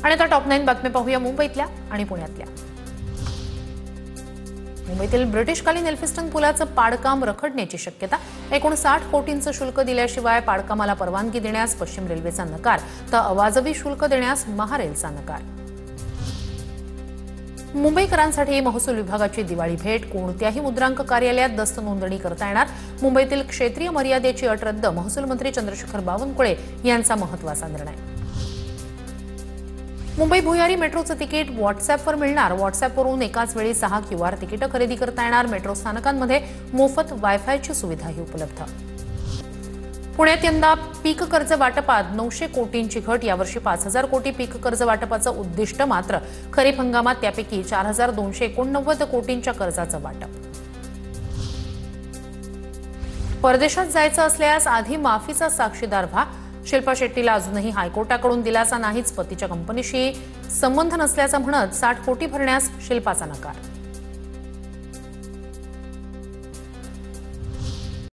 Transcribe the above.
आणि आता टॉप 9 बातम्या पाहूया मुंबईतल्या आणि पुण्यातल्या। मुंबईतील ब्रिटिशकालीन एल्फिस्टन पुलाचं पाडकाम रखडण्याची शक्यता। 59 कोटींचं शुल्क दिल्याशिवाय पाडकामाला परवानगी देण्यास पश्चिम रेल्वेचा नकार, तर अवाजवी शुल्क देण्यास महारेलचा नकार। मुंबईकरांसाठी महसूल विभागाची दिवाळी भेट। कोणत्याही मुद्रांक कार्यालयात दस्त नोंदणी करता येणार। मुंबईतील क्षेत्रीय मर्यादेची अट रद्द। महसूल मंत्री चंद्रशेखर बावनकुळे यांचा महत्त्वाचा निर्णय। मुंबई भुयारी मेट्रोचं तिकीट व्हॉट्सअॅपवर मिळणार। व्हॉट्सअॅपवरून एकाच वेळी 6 QR तिकीटं खरेदी करता येणार। मेट्रो स्थानकांमध्ये मोफत वायफायची सुविधाही उपलब्ध। पुण्यात यंदा पीक कर्ज वाटपात 900 कोटींची घट। यावर्षी 5000 कोटी पीक कर्ज वाटपाचं उद्दिष्ट, मात्र खरीप हंगामात त्यापैकी 4289 कोटींच्या कर्जाचं वाटप। परदेशात जायचं असल्यास आधी माफीचा साक्षीदार व्हा। शिल्पा शेट्टीला अजूनही हायकोर्टाकडून दिलासा नाहीच। पतीच्या कंपनीशी संबंध नसल्याचं म्हणत 60 कोटी भरण्यास शिल्पाचा नकार।